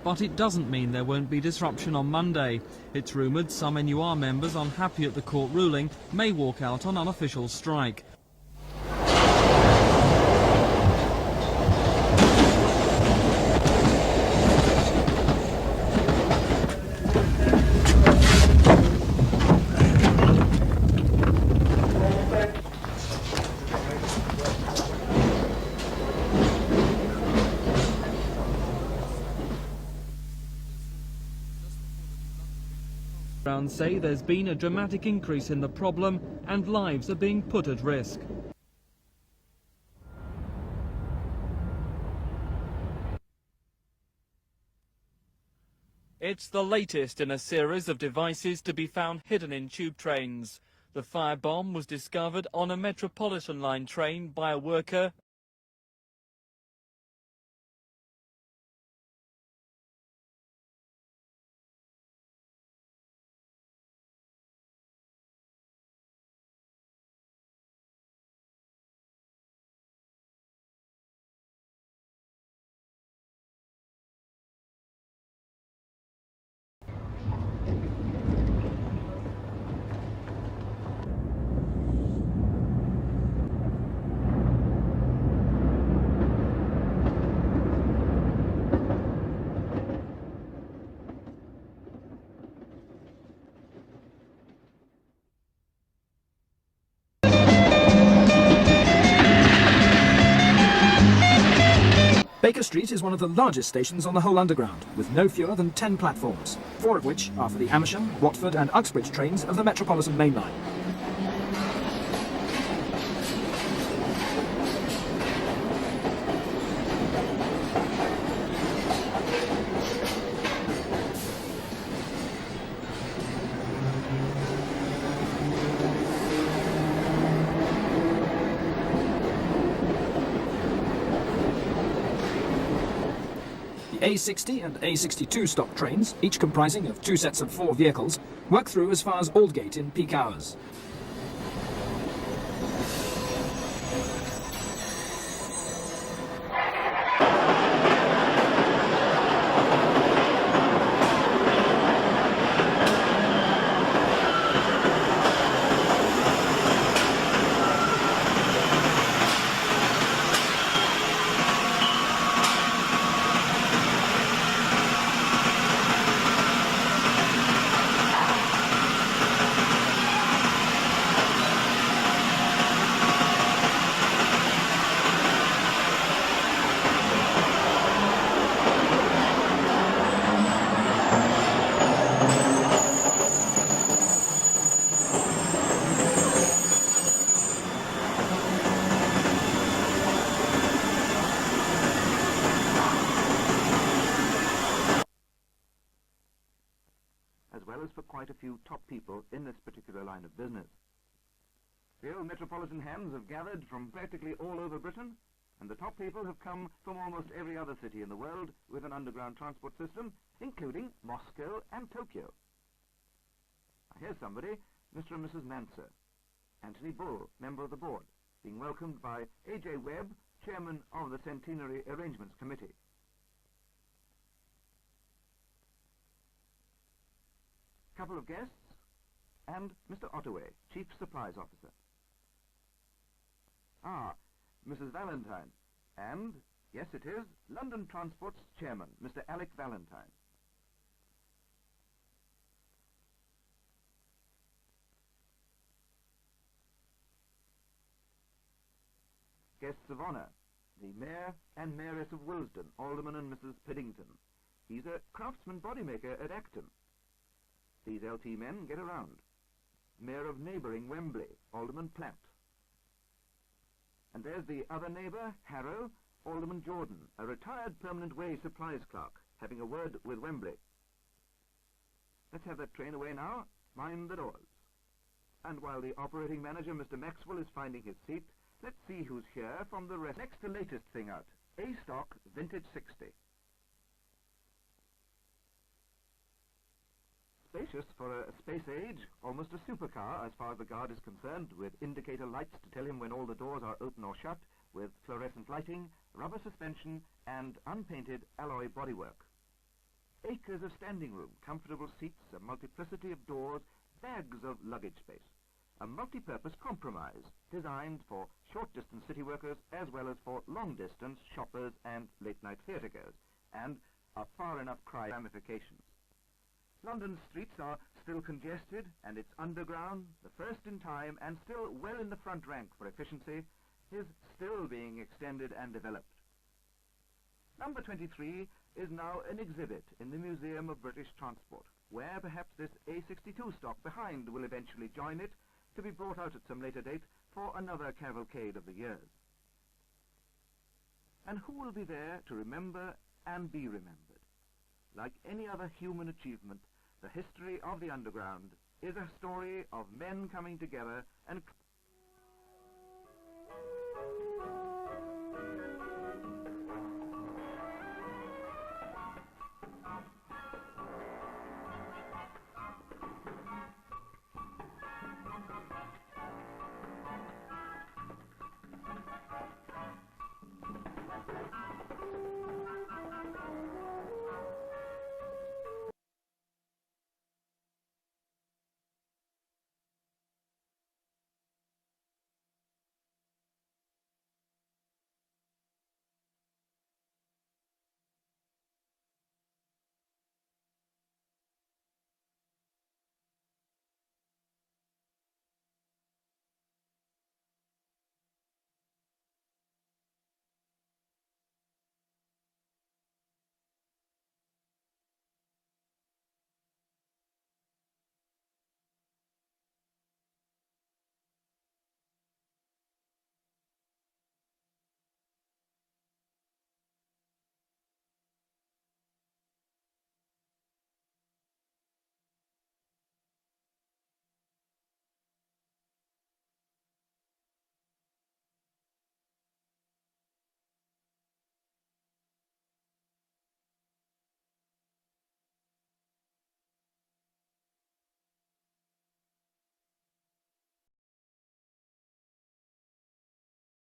But it doesn't mean there won't be disruption on Monday. It's rumoured some NUR members unhappy at the court ruling may walk out on unofficial strike. Say there's been a dramatic increase in the problem and lives are being put at risk. It's the latest in a series of devices to be found hidden in tube trains. The firebomb was discovered on a Metropolitan line train by a worker. Baker Street is one of the largest stations on the whole Underground, with no fewer than 10 platforms, 4 of which are for the Amersham, Watford and Uxbridge trains of the Metropolitan Main Line. The A60 and A62 stop trains, each comprising of 2 sets of 4 vehicles, work through as far as Aldgate in peak hours. For quite a few top people in this particular line of business. The old metropolitan hands have gathered from practically all over Britain, and the top people have come from almost every other city in the world with an underground transport system, including Moscow and Tokyo. Here's somebody, Mr. and Mrs. Manser. Anthony Bull, member of the board, being welcomed by A.J. Webb, chairman of the Centenary Arrangements Committee. Couple of guests, and Mr. Ottaway, Chief Supplies Officer. Mrs. Valentine, and, yes it is, London Transport's Chairman, Mr. Alec Valentine. Guests of honour, the Mayor and Mayoress of Willesden, Alderman and Mrs. Piddington. He's a craftsman bodymaker at Acton. These LT men get around. Mayor of neighbouring Wembley, Alderman Platt. And there's the other neighbour, Harrow, Alderman Jordan, a retired permanent way supplies clerk, having a word with Wembley. Let's have that train away now. Mind the doors. And while the operating manager, Mr. Maxwell, is finding his seat, let's see who's here from the rest. Next to latest thing out, A-Stock Vintage 60. Spacious for a space age, almost a supercar as far as the guard is concerned, with indicator lights to tell him when all the doors are open or shut, with fluorescent lighting, rubber suspension and unpainted alloy bodywork. acres of standing room, comfortable seats, a multiplicity of doors, bags of luggage space. A multi-purpose compromise designed for short-distance city workers as well as for long-distance shoppers and late-night theatre goers, and a far enough cry ramifications. London's streets are still congested, and its underground, the first in time and still well in the front rank for efficiency, is still being extended and developed. Number 23 is now an exhibit in the Museum of British Transport, where perhaps this A62 stock behind will eventually join it, to be brought out at some later date for another cavalcade of the years. And who will be there to remember and be remembered? Like any other human achievement, the history of the Underground is a story of men coming together and